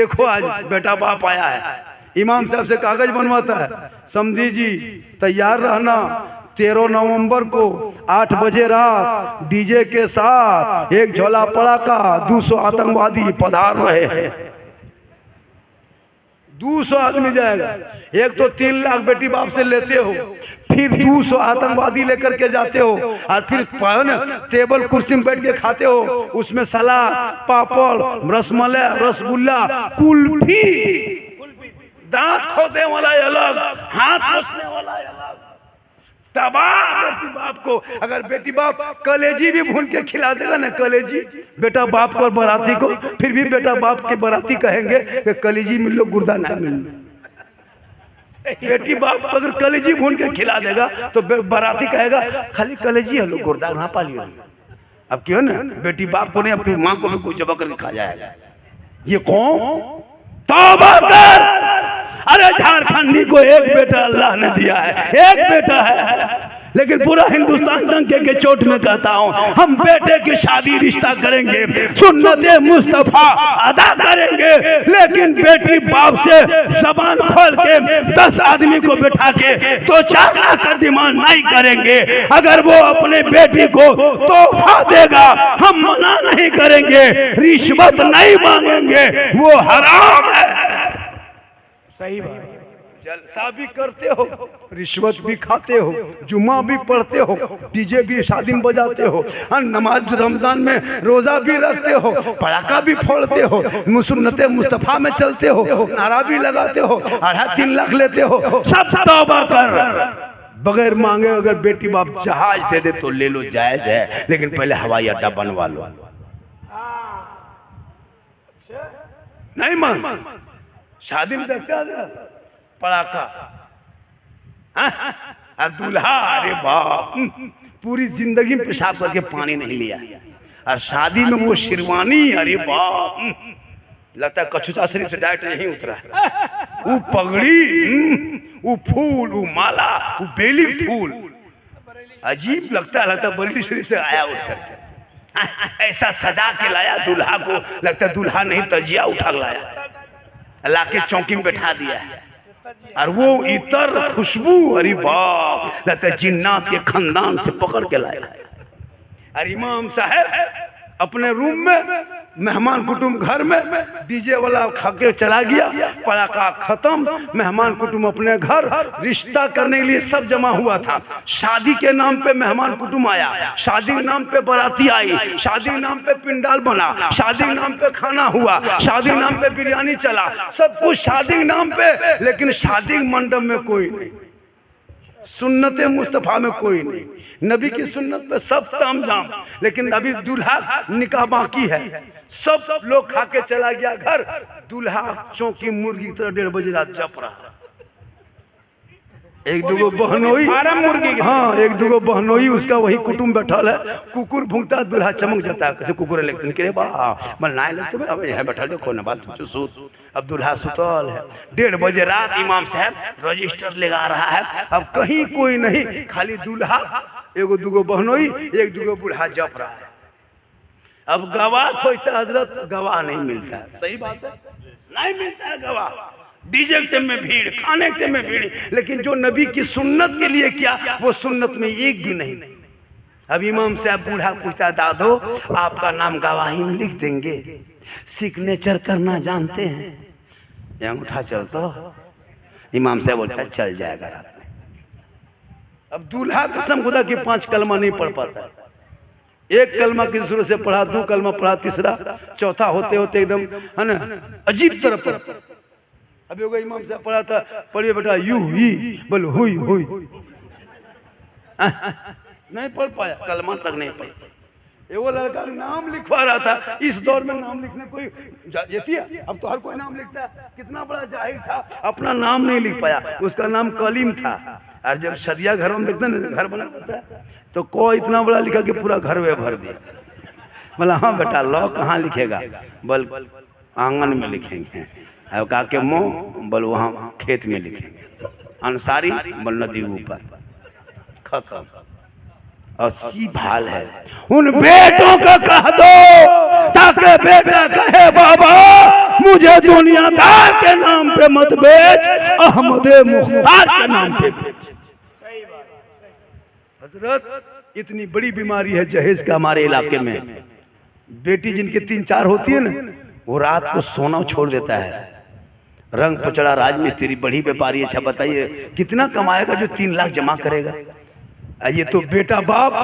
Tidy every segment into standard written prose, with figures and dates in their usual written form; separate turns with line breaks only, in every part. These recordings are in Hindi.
देखो आज बेटा बाप आया है, इमाम साहब से कागज बनवाता है, समझी जी तैयार रहना 13 नवंबर को 8 बजे रात डीजे के साथ एक झोला पड़ाका 200 आतंकवादी पधार रहे हैं। 200 आदमी जाएगा। एक तो 3 लाख बेटी बाप से लेते हो, फिर 200 आतंकवादी लेकर के जाते हो, और फिर टेबल कुर्सी में बैठ के खाते हो, उसमें सलाद, पापड़, रसमलाई, रसगुल्ला, कुल्फी, दांत खोदने वाला अलग, हाथ पोंछने वाला अलग। तबाह बेटी बाप को। अगर बेटी बाप कलेजी भी भून के खिला देगा ना, कलेजी बेटा बाप को और बराती को, फिर भी बेटा बाप के बराती कहेंगे कि कलेजी मिल लो गुर्दा ना मिल लो। बेटी बाप अगर कलेजी भून के खिला देगा तो बराती कहेगा खाली कलेजी है लो गुर्दा ना पा लियो। अब क्यों ना बेटी बाप को नहीं, अपनी माँ को भी कोई जबा करके खा जाएगा। ये कौन? तौबा कर। अरे झारखंडी को एक बेटा अल्लाह ने दिया है, एक बेटा है, लेकिन पूरा हिंदुस्तान डंके के चोट में कहता हूँ, हम बेटे की शादी रिश्ता करेंगे, सुन्नते मुस्तफा अदा करेंगे, लेकिन बेटी बाप से जबान खोल के 10 आदमी को बिठा के 2-4 लाख का डिमांड नहीं करेंगे। अगर वो अपने बेटी को तोहफा देगा हम मना नहीं करेंगे, रिश्वत नहीं मांगेंगे, वो हराम है। सही बात। जलसा भी करते हो, रिश्वत भी खाते हो, जुम्मा भी पढ़ते हो, डीजे भी शादी में बजाते हो, नमाज रमजान में रोजा भी रखते हो, पटाखा भी फोड़ते हो, सुन्नते मुस्तफा में चलते हो, नारा भी लगाते हो, 2.5-3 लाख लेते हो। सब तौबा कर। बगैर मांगे अगर बेटी बाप जहाज दे दे तो ले लो, जायज है, लेकिन पहले हवाई अड्डा बनवा लो। नहीं मान शादी में देखते पड़ाका और दूल्हा, अरे बाप पूरी जिंदगी में पेशाब करके पानी नहीं लिया, और शादी में वो शेरवानी, अरे बाप लगता है कछुचा शरीफ से डायरेक्ट नहीं उतरा है। वो पगड़ी, वो फूल, वो माला, वो बेली फूल, अजीब लगता है बरेली शरीफ से आया उठ करके, ऐसा सजा के लाया दूल्हा को, लगता है दूल्हा नहीं तजिया उठा लाया, लाके चौकी में बैठा दिया, और वो इतर खुशबू, अरे बाप लगता है जिन्नात के खानदान से पकड़ के लाया। और इमाम साहब अपने रूम में, मेहमान कुटुंब घर में, डीजे वाला खा के चला गया, पटाखा खत्म, मेहमान कुटुंब अपने घर, रिश्ता करने के लिए सब जमा हुआ था। शादी के नाम पे मेहमान कुटुंब आया, शादी के नाम पे बाराती आई, शादी के नाम पे पिंडाल बना, शादी के नाम पे खाना हुआ, शादी के नाम पे बिरयानी चला, सब कुछ शादी के नाम पे, लेकिन शादी के मंडप में कोई नहीं, सुन्नते मुस्तफा में कोई नहीं, नबी की सुन्नत पे सब तामझाम, लेकिन अभी दूल्हा निकाह बाकी है। सब लोग खा के चला गया घर, दूल्हा चौकी मुर्गी की तरह 1:30 बजे रात जप रहा। एक दूगो बहनोई, हाँ एक दूगो बहनोई, उसका वही कुटुंब बैठल है, कुकुर भूंगता, दूल्हा चमक जाता है, कैसे कुकुर लगते के बनाए लगते, अब यहाँ बैठा देखो ना बात सूत। अब दूल्हा सुतल है, 1:30 बजे रात इमाम साहब रजिस्टर लगा रहा है, अब कहीं कोई नहीं, खाली दूल्हा, एगो दूगो बहनोई, एक दूगो बूढ़ा जप रहा है। अब गवाह खोजता हजरत, गवाह नहीं मिलता। सही बात है, नहीं मिलता है गवाह। डीजे के में भीड़, खाने के में भीड़, लेकिन जो नबी की सुन्नत के लिए किया वो सुन्नत में एक भी नहीं। अब इमाम साहब बूढ़ा पूछता, दादो आपका नाम गवाही में लिख देंगे, सिग्नेचर करना जानते हैं? अंगूठा चलता, इमाम साहब बोलता चल जाएगा रात में। अब दूल्हा कसम खुदा की 5 कलमा नहीं पढ़ पाता, एक कलमा किसी सूरत से पढ़ा, 2 कलमा पढ़ा, तीसरा चौथा होते होते एकदम है ना अजीब तरफ पर। अभी होगा इमाम साहब पढ़ा था, पढ़िए बेटा यू ही बोलो हुई हुई, नहीं पढ़ पाया, कलमा तक नहीं पढ़ पाया। वो लड़का नाम लिखवा रहा था, इस दौर में नाम लिखने कोई जाती है, अब तो हर कोई नाम लिखता है, कितना बड़ा जाहिर था, अपना नाम नहीं लिख पाया, उसका नाम कलीम था। और जब सदिया घरों में देखते ना घर बना होता है, तो कोई इतना बड़ा लिखा कि पूरा घर में भर दिया। बोला हाँ बेटा लौ कहाँ लिखेगा? बोल आंगन में लिखेंगे। अब कहा के मुँह, बोल वहाँ खेत में लिखेंगे। अंसारी, बोल नदी ऊपर। खत्म। अजीब हाल है। उन बेटों को कह दो ताकि बेटा कहे बाबा मुझे दुनियादार के नाम पे मत बेच, अहमद मुख्तार के नाम पे बेच। हजरत इतनी बड़ी बीमारी है जहेज का हमारे इलाके में। बेटी जिनके 3-4 होती है ना, वो रात को सोना छोड़ देता है। रंग पचड़ा राजमिस्त्री बड़ी व्यापारी। अच्छा बताइए कितना कमाएगा जो 3 लाख जमा करेगा? ये तो बेटा बाप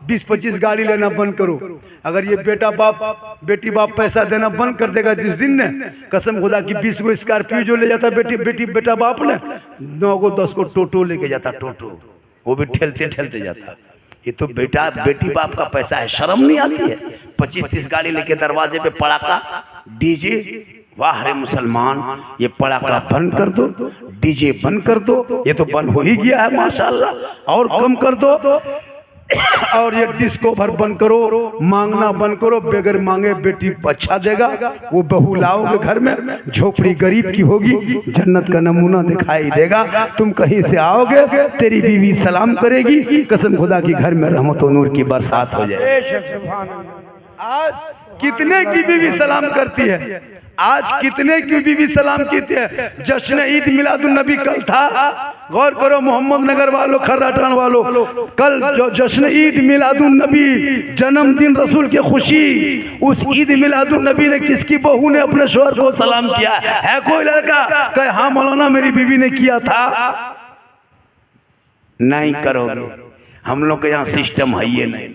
20-25 गाड़ी लेना बंद करो। अगर ये बेटा बाप बेटी बाप पैसा देना बंद कर देगा जिस दिन ने, कसम खुदा की 20 गो स्कॉर्पियो जो ले जाता बेटी बेटा बाप ने, 9 गो 10 को टोटो लेके जाता, टोटो, वो भी ठेलते ठेलते जाता। ये तो बेटा बेटी बाप का पैसा है, शर्म नहीं आती है? 25-30 गाड़ी लेके दरवाजे पे पड़ाका डीजे। वाह रे मुसलमान, ये पड़ाका बंद कर दो, डीजे बंद कर दो। ये तो बंद हो ही गया है माशाल्लाह, और कम कर दो। और ये डिस्को भर बंद करो, मांगना बंद करो। बगैर मांगे बेटी अच्छा देगा, वो बहू लाओगे घर में, झोपड़ी गरीब की होगी, जन्नत का नमूना दिखाई देगा। तुम कहीं से आओगे, तेरी बीवी सलाम करेगी, कसम खुदा की घर में रहमत और नूर की बरसात हो जाए। आज कितने की बीवी सलाम करती है? आज कितने की बीवी सलाम की है? जश्न ईद मिलादुन नबी कल था। गौर करो मोहम्मद नगर वालों, खर्राटान वालों, कल जो जश्न ईद मिलादुन नबी, जन्मदिन रसूल की खुशी, उस ईद मिलादुन नबी ने किसकी बहू ने अपने शोहर को सलाम किया है? कोई लड़का कहे हाँ मौलाना मेरी बीवी ने किया था? नहीं करोगे। हम लोग के यहाँ सिस्टम है ये नहीं।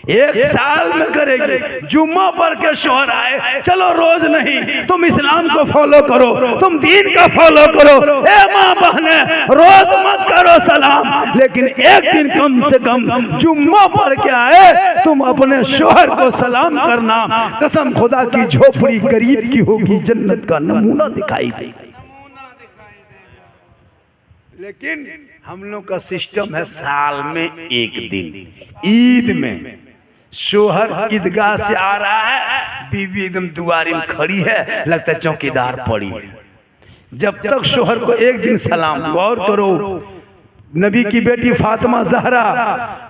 1 साल में करेगी। जुम्मा पर के शोहर आए, चलो रोज नहीं, तुम इस्लाम को फॉलो करो, तुम दीन का फॉलो करो। ए माँ बहने, रोज मत करो सलाम, लेकिन एक दिन कम से कम जुम्मा पर के आए तुम अपने शोहर को सलाम करना। कसम खुदा की झोपड़ी गरीब की होगी, जन्नत का नमूना दिखाई देगा। लेकिन हम लोग का सिस्टम है साल में 1 दिन, ईद में शोहर ईदगाह से आ रहा है, बीवी एकदम दुआरे में खड़ी है, लगता है चौकीदार पड़ी है। जब तक शोहर को 1 दिन सलाम। गौर करो, नबी की बेटी फातिमा ज़हरा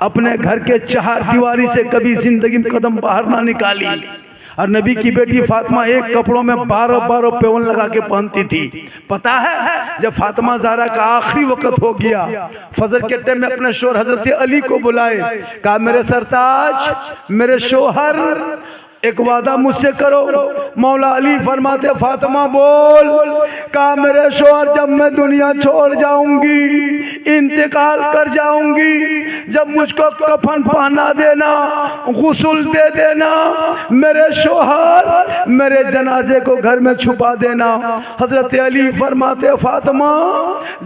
अपने घर के 4 दीवारी से कभी जिंदगी में कदम बाहर ना निकाली। और नबी की बेटी फातिमा एक कपड़ों में 12 पेवन लगा के पहनती थी। पता है जब फातिमा ज़हरा का आखिरी वक्त हो गया, फजर के टाइम में अपने शोहर हजरत अली को बुलाए, कहा मेरे सरताज, मेरे शोहर, एक वादा मुझसे करो। मौला अली फरमाते फातिमा बोल। कहा मेरे शोहर, जब मैं दुनिया छोड़ जाऊंगी, इंतकाल कर जाऊंगी, जब मुझको कफन पहना देना, गुस्ल दे देना, मेरे शोहर मेरे जनाजे को घर में छुपा देना। हजरत अली फरमाते फातिमा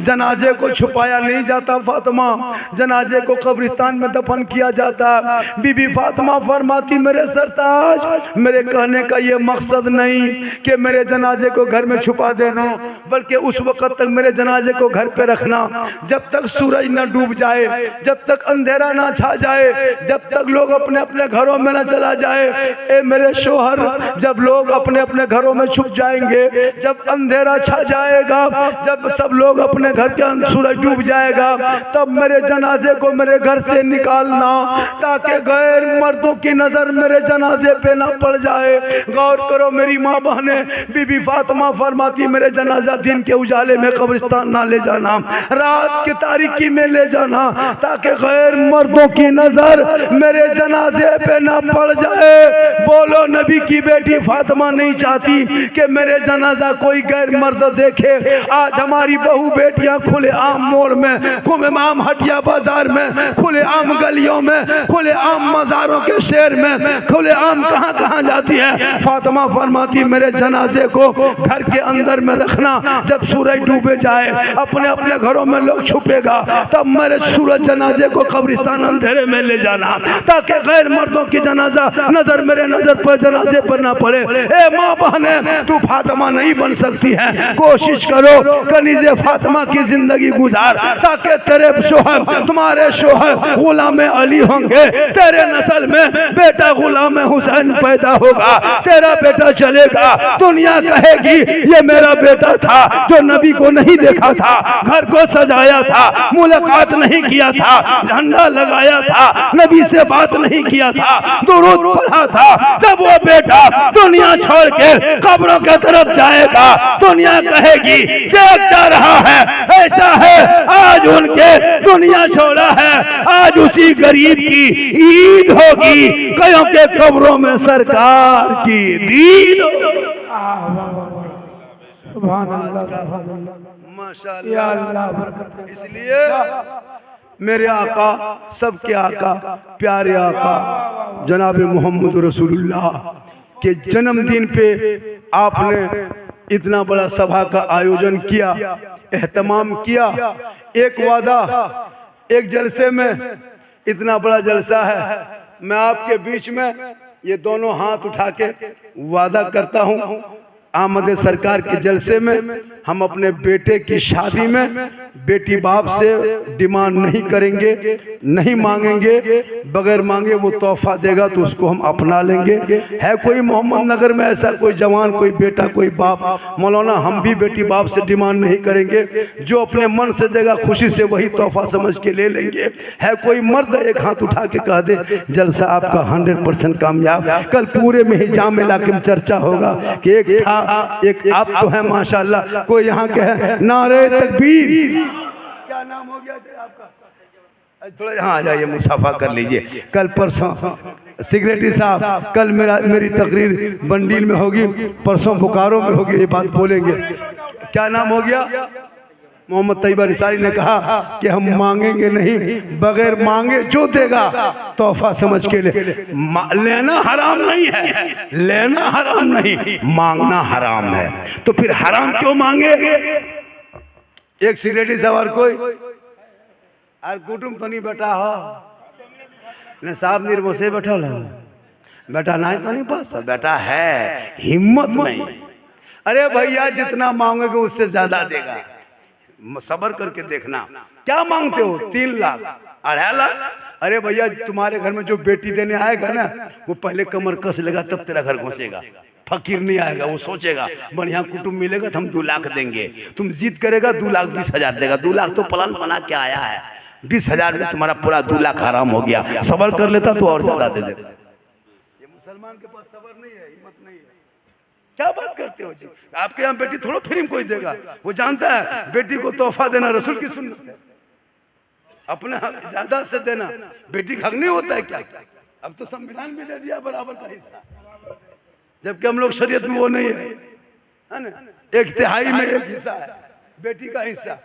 जनाजे को छुपाया नहीं जाता, फातिमा जनाजे को कब्रिस्तान में दफन किया जाता। बीबी फातिमा फरमाती मेरे सरताज, मेरे कहने का ये मकसद नहीं कि मेरे जनाजे को घर में छुपा देना, बल्कि उस वक्त तक मेरे जनाजे को घर पे रखना जब तक सूरज न डूब जाए, जब तक अंधेरा ना छा जाए, जब तक लोग अपने अपने घरों में न चला जाए। ए मेरे शोहर, जब लोग अपने अपने घरों में छुप जाएंगे, जब अंधेरा छा जाएगा, जब सब लोग अपने घर के अंदर सूरज डूब जाएगा, तब मेरे जनाजे को मेरे घर से निकालना, ताकि गैर मर्दों की नजर मेरे जनाजे पे ना पड़ जाए। गौर करो मेरी माँ बहने, बीबी फातिमा फरमाती मेरे जनाजा दिन के उजाले में कब्रिस्तान ना ले जाना, रात की तारीकी में ले जाना, ताकि गैर मर्दों की नजर मेरे जनाजे पे ना पड़ जाए। बोलो नबी की बेटी फातिमा नहीं चाहती कि मेरे जनाजा कोई गैर मर्द देखे। आज हमारी बहू बेटियां खुले आम मोड़ में, खुले आम हटिया बाजार में, खुले आम गलियों में, खुले आम मजारों के शहर में, खुले आम कहाँ कहाँ जाती है। फातिमा फरमाती मेरे जनाजे को घर के अंदर में रखना, जब सूरज डूबे जाए अपने अपने घरों में लोग छुपेगा, तब मेरे सूरज जनाजे को कब्रिस्तान अंधेरे में ले जाना, ताकि गैर मर्दों की जनाजा नजर मेरे नजर पर जनाजे पर ना पड़े। ए माँ बहने, तू फातिमा नहीं बन सकती है, कोशिश करो कनीज़े फातिमा की जिंदगी गुजार, ताकि तेरे शोहर, तुम्हारे शोहर गुलाम अली होंगे, तेरे नस्ल में बेटा गुलाम हुसैन धर्म पैदा होगा, तेरा बेटा चलेगा। दुनिया कहेगी ये मेरा बेटा था जो नबी को नहीं देखा था, घर को सजाया था, मुलाकात नहीं किया था, झंडा लगाया था, नबी से बात नहीं किया था, दुरूद पढ़ा था। जब वो बेटा दुनिया छोड़ के कब्रों की तरफ जाएगा, दुनिया कहेगी देख जा रहा है, ऐसा है आज उनके दुनिया छोड़ा है, आज उसी गरीब की ईद होगी, कयों के कब्रों में सरकार की दीद। माशाअल्लाह। इसलिए मेरे आका, सबके आका, प्यारे आका जनाब मोहम्मद रसूलुल्लाह के जन्मदिन पे आपने इतना बड़ा सभा का आयोजन किया, एहतमाम किया। एक वादा, एक जलसे में, इतना बड़ा जलसा है, मैं आपके बीच में ये दोनों हाथ उठा के वादा करता हूँ, आमद सरकार के जलसे में हम अपने बेटे की शादी में बेटी बाप से डिमांड नहीं करेंगे, नहीं मांगेंगे, बगैर मांगे वो तोहफा देगा तो उसको हम अपना लेंगे। है कोई मोहम्मद नगर में ऐसा कोई जवान, कोई बेटा, कोई बाप? मौलाना हम भी बेटी बाप से डिमांड नहीं करेंगे, जो अपने मन से देगा खुशी से वही तोहफा समझ के ले लेंगे। है कोई मर्द एक हाथ उठा के कह दे जलसा आपका 100% कामयाब। कल पूरे में ही जाम इलाके में चर्चा होगा कि एक था, एक आप तो है माशाल्लाह, कोई यहाँ के है, नारे तकबीर। क्या नाम हो गया आपका? थोड़ा यहाँ आ जाइए, मुसाफा कर लीजिए। कल परसों सिगरेटी साहब, कल मेरी तकरीर बंडील में होगी, परसों बोकारो में होगी, ये बात बोलेंगे। क्या नाम हो गया? मोहम्मद तैयब अंसारी ने कहा कि हम मांगेंगे नहीं, बगैर मांगे जो देगा तोहफा समझ के ले। लेना हराम नहीं है, लेना हराम नहीं, मांगना हराम है। तो फिर हराम क्यों मांगे? एक सिगरेटी सवार कोई और कुटुम तो नहीं बैठा हो ने साहब निर्मो से बैठा लो बेटा नहीं तो नहीं पास बेटा है, हिम्मत नहीं। अरे भैया जितना मांगोगे उससे ज्यादा देगा, सबर करके देखना। क्या मांगते हो? 3 लाख, 2.5 लाख? अरे भैया तुम्हारे घर में जो बेटी देने आएगा ना, वो पहले कमर कस लेगा तब तेरा घर घुसेगा। फकीर नहीं आएगा, वो सोचेगा बढ़िया कुटुंब मिलेगा तो हम 2 लाख देंगे। तुम जिद करेगा 2,20,000 देगा। 2 लाख तो प्लान बना के आया है, 20,000 में तुम्हारा पूरा 2 लाख हराम हो गया। सबर कर लेता तो और ज्यादा दे देता। ये मुसलमान के पास सबर नहीं है, हिम्मत नहीं है। क्या बात करते हो जी? आपके यहाँ बेटी थोड़ा फ्री में कोई देगा, वो जानता है बेटी को तोहफा देना रसूल की सुन्नत है। अपने ज्यादा से देना, बेटी का हक नहीं होता है क्या? अब तो संविधान भी दे दिया बराबर का हिस्सा, जबकि हम लोग शरीयत में वो नहीं है ना। 1/3 में 1 हिस्सा है बेटी का हिस्सा।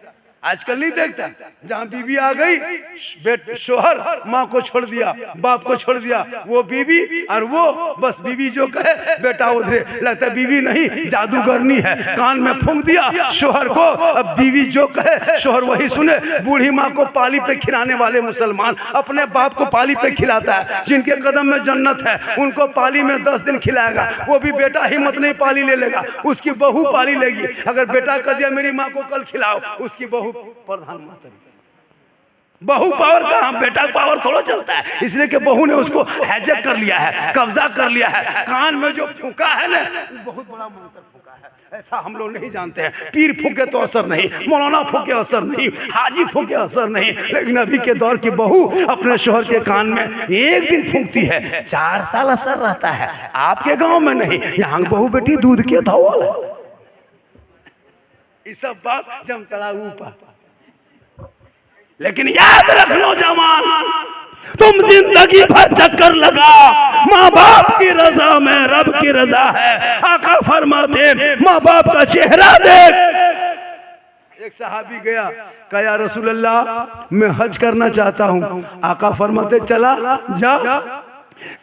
आजकल नहीं देखता, जहाँ बीवी आ गई शोहर माँ को छोड़ दिया, बाप को छोड़ दिया, वो बीवी और वो बस बीवी जो कहे बेटा उधरे। लगता है बीवी नहीं जादूगरनी है, कान में फूंक दिया शोहर को, अब बीवी जो कहे शोहर वही सुने। बूढ़ी माँ को पाली पे खिलाने वाले मुसलमान अपने बाप को पाली पे खिलाता है। जिनके कदम में जन्नत है उनको पाली में 10 दिन खिलाएगा, वो भी बेटा हिम्मत नहीं पाली ले लेगा, उसकी बहू पाली लेगी। अगर बेटा कह दिया मेरी माँ को कल खिलाओ, उसकी बहू प्रधानमंत्री। बहू पावर कहाँ, बेटा पावर थोड़ा चलता है। इसलिए कि बहू ने उसको हैजक कर लिया है, कब्जा कर लिया है। कान में जो फूंका है ना, बहुत बड़ा मंत्र फूंका है। ऐसा हम लोग नहीं जानते हैं। पीर फूके तो असर नहीं, मौलाना फूके असर नहीं, हाजी फूके असर नहीं, लेकिन अभी के दौर की बहू अपने शोहर के कान में 1 दिन फूंकती है, 4 साल असर रहता है। आपके गाँव में नहीं, यहाँ बहू बेटी दूध के धौल है। ये सब बात जमतड़ा ऊपर। लेकिन याद रख लो जवान, तुम जिंदगी भर चक्कर लगा, माँ बाप की रजा में रब की रजा है। आका फरमाते माँ बाप का चेहरा देख। एक सहाबी गया, कहा या रसूल अल्लाह मैं हज करना चाहता हूँ। आका फरमाते चला जा।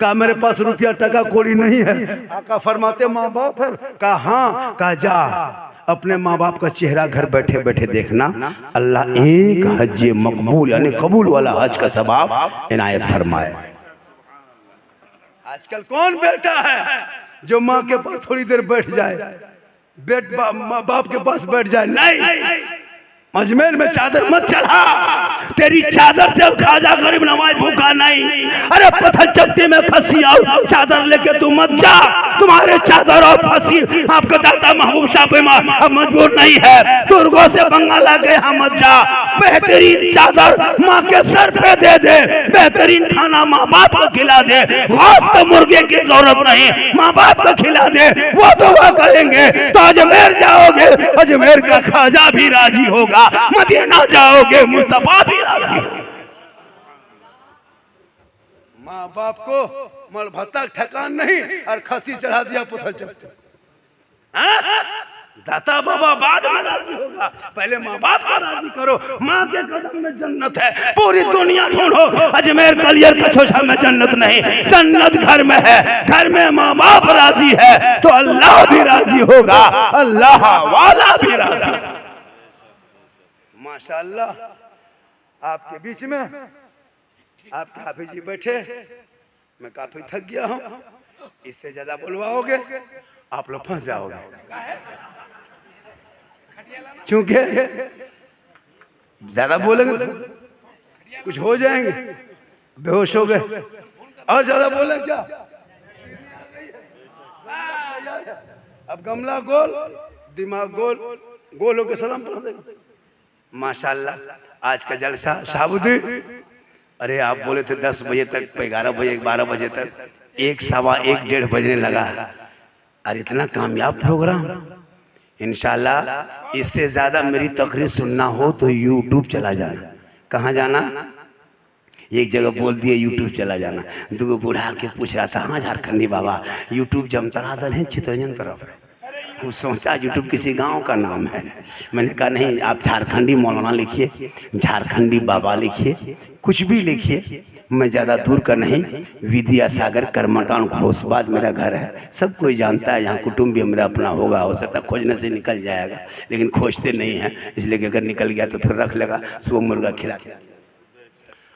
कहा मेरे पास रुपया टका कोड़ी नहीं है। आका फरमाते माँ बाप है? कहा हाँ। कहा जा अपने माँ बाप का चेहरा घर बैठे बैठे देखना, अल्लाह एक हज मकबूल यानी कबूल वाला हज का सवाब इनायत फरमाए। आजकल कौन बेटा है जो माँ के पास थोड़ी देर बैठ जाए, बाप के पास बैठ जाए? नहीं, अजमेर में चादर मत चढ़ा, तेरी चादर से खाजा गरीब नवाज भूखा नहीं। अरे पत्थर चट्टी में फंसी और चादर लेके तू मत जा, तुम्हारे चादर और फंसी आपका दाता महबूब शाह पे मजबूर नहीं है, तुर्गों से बंगाला के यहाँ मत जा। बेहतरीन चादर माँ के सर पे दे दे, बेहतरीन खाना माँ बाप को खिला दे, गोश्त तो मुर्गे की जरूरत नहीं, माँ बाप को खिला दे, वो दुआ करेंगे तो अजमेर जाओगे, अजमेर का खाजा भी राजी होगा, मदीना जाओगे मुस्तफा भी राजी होगा। माँ बाप को मल भत्ता ठकान नहीं और खसी चढ़ा दिया पुथल चट्टी। दाता बाबा बाद में राजी होगा, पहले माँ बाप को राजी करो। माँ के कदम में जन्नत है, पूरी दुनिया ढूंढो, अजमेर कलियर कछोछा में जन्नत नहीं, जन्नत घर में है। घर में माँ बाप राजी है तो अल्लाह भी राजी होगा, अल्लाह वाला भी राजी। माशाअल्लाह आपके बीच में आपके हाफिज जी बैठे, मैं काफी थक गया हूँ, इससे ज्यादा बुलवाओगे आप लोग फंस जाओगे, क्योंकि ज्यादा बोलेंगे कुछ हो जाएंगे, बेहोश हो गए, और ज्यादा बोले क्या। अब गमला गोल दिमाग गोल, गोल होकर सलाम पढ़ देंगे। माशाअल्लाह आज का जलसा शाहबुद्दीन, अरे आप बोले थे 10 बजे तक, 11 बजे 12 बजे तक, 1 सवा 1 डेढ़ बजने लगा, और इतना कामयाब प्रोग्राम। इंशाल्लाह इससे ज़्यादा मेरी तकरीर सुनना हो तो यूट्यूब चला जाना। कहाँ जाना? एक जगह बोल दिए यूट्यूब चला जाना। दो बूढ़ा के पूछ रहा था, हाँ झारखंडी बाबा यूट्यूब जमतरा दल है चितरंजन तरफ है। वो सोचा यूट्यूब किसी गांव का नाम है। मैंने कहा नहीं, आप झारखंडी मौलाना लिखिए, झारखंडी बाबा लिखिए, कुछ भी लिखिए, मैं ज़्यादा दूर का नहीं। विद्या सागर करमटान घोषबाद मेरा घर है, सब कोई जानता है, यहाँ कुटुंब भी मेरा अपना होगा, हो सकता खोजने से निकल जाएगा, लेकिन खोजते नहीं हैं, इसलिए कि अगर निकल गया तो फिर रख लेगा, सुबह मुर्गा खिला।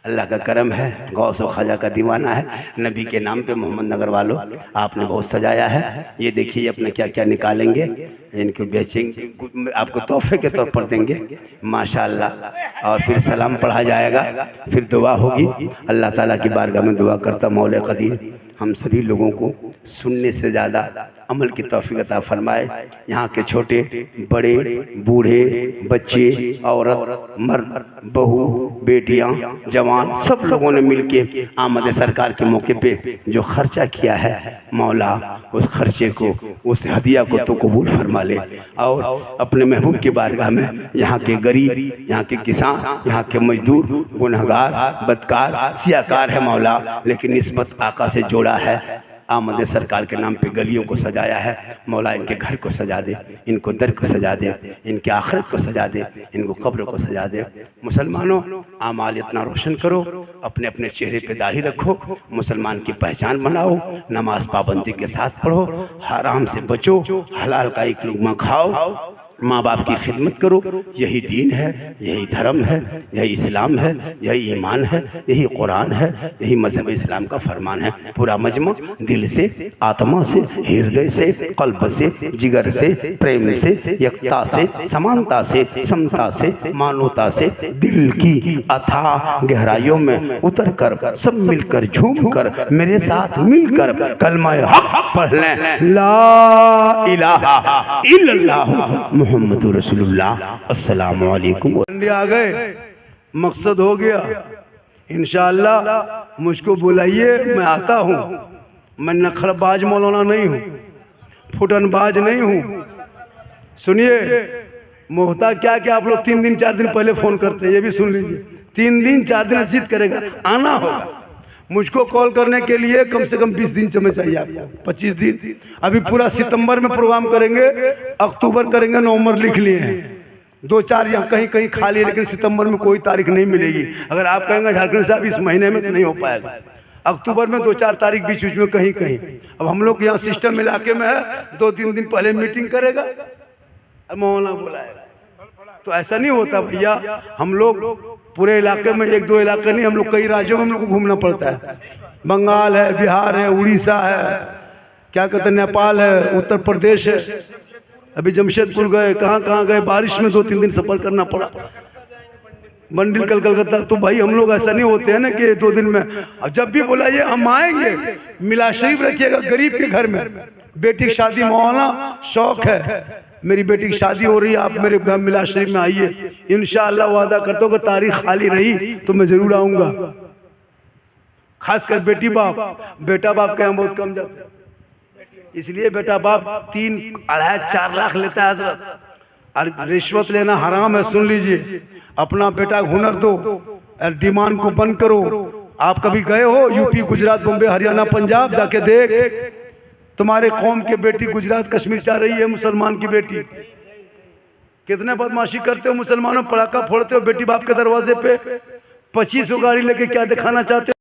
अल्लाह का करम है, गौस व ख्वाजा का दीवाना है। नबी के नाम पे मोहम्मद नगर वालों आपने बहुत सजाया है। ये देखिए अपने क्या क्या निकालेंगे, इनको बेचेंगे, आपको तोहफे के तौर पर देंगे माशाअल्लाह। और फिर सलाम पढ़ा जाएगा, फिर दुआ होगी। अल्लाह ताला की बारगाह में दुआ करता मौला कदीर हम सभी लोगों को सुनने से ज़्यादा अमल की तौफीक अता फरमाए। यहाँ के छोटे बड़े बूढ़े बच्चे औरत मर्द बहू बेटियाँ जवान सब लोगों ने मिलके आमद सरकार के मौके पे जो खर्चा किया है, मौला उस खर्चे को, उस हदिया को तो कबूल फरमा ले। और अपने महबूब की बारगाह में यहाँ के गरीब, यहाँ के किसान, यहाँ के मजदूर, गुनहगार, बदकार, सियाकार है मौला, लेकिन निस्बत आका से जोड़ा है। आमद सरकार के नाम पे गलियों को सजाया है मौला, इनके घर को सजा दे, इनको दर को सजा दे, इनके आखिरत को सजा दे, इनको कब्र को सजा दे। मुसलमानों आमाल इतना रोशन करो, अपने अपने चेहरे पे दाढ़ी रखो, मुसलमान की पहचान बनाओ, नमाज पाबंदी के साथ पढ़ो, हराम से बचो, हलाल का एक लुक़मा खाओ, माँ बाप की खिदमत करो। यही दीन है, यही धर्म है, यही इस्लाम है, यही ईमान है, यही कुरान है, यही मजहब इस्लाम का फरमान है। पूरा मजमू दिल से, आत्मा से, हृदय से, कल्ब से, जिगर से, प्रेम से, एकता से, समानता से, समता से, मानवता से दिल की अथाह गहराइयों में उतर कर सब मिलकर झूम कर मेरे साथ मिलकर कलमा हक पढ़ लें, ला इलाहा इल्लल्लाह मुहम्मदुर रसूलुल्लाह अस्सलामु अलैकुम। आ गए, मकसद हो गया। इंशाअल्लाह मुझको बुलाइए, मैं आता हूँ। मैं नखरबाज मौलाना नहीं हूँ, फुटनबाज नहीं हूँ। सुनिए मोहता क्या क्या आप लोग 3 दिन 4 दिन पहले फोन करते हैं, ये भी सुन लीजिए। 3 दिन 4 दिन जिद करेगा, आना होगा। मुझको कॉल करने के लिए कम से कम 20 दिन समय चाहिए आपको, 25 दिन। अभी पूरा सितंबर में प्रोग्राम करेंगे, अक्टूबर करेंगे, नवंबर लिख लिए हैं। 2-4 यहाँ कहीं कहीं खाली है, लेकिन सितंबर में कोई तारीख नहीं मिलेगी। अगर आप कहेंगे झारखंड साहब इस महीने में तो नहीं हो पाएगा। अक्टूबर में 2-4 तारीख बीच बीच में कहीं कहीं। अब हम लोग यहाँ सिस्टम इलाके में है, 2-3 दिन पहले मीटिंग करेगा, मौलाना बुलाएगा। तो ऐसा नहीं होता भैया, हम लोग पूरे इलाके में 1-2 इलाके नहीं, हम लोग कई राज्यों में हम लोग को घूमना पड़ता है। बंगाल है, बिहार है, उड़ीसा है, क्या कहते हैं, नेपाल है, उत्तर प्रदेश है, अभी जमशेदपुर गए, कहाँ कहाँ गए, बारिश में 2-3 दिन सफर करना पड़ा। बंडिल कलकत्ता। तो भाई हम लोग ऐसा नहीं होते हैं ना कि 2 दिन में, अब जब भी बुलाइए हम आएंगे। मिलाद शरीफ रखिएगा गरीब के घर में। बेटी की शादी मौलाना शौक है, मेरी बेटी की शादी हो रही है, आप मेरे घर मिलाद शरीफ में आइए। इंशाअल्लाह वादा करता हूँ कि तारीख खाली रही तो मैं जरूर आऊंगा। खासकर बेटी बाप, बेटा बाप के यहाँ बहुत कम जाते हैं, इसलिए बेटा बाप 3, 2.5, 4 लाख लेता है हजरत। और रिश्वत लेना हराम है, सुन लीजिए। अपना बेटा हुनर दो, डिमांड को बंद करो। आप कभी गए हो यूपी, गुजरात, बम्बे, हरियाणा, पंजाब, जाके देख, तुम्हारे कौम की बेटी गुजरात कश्मीर जा रही है, मुसलमान की बेटी। कितने बदमाशी करते हो मुसलमानों, पटाखा फोड़ते हो बेटी बाप के दरवाजे पे। 25 गाड़ी लेके क्या दिखाना चाहते हो?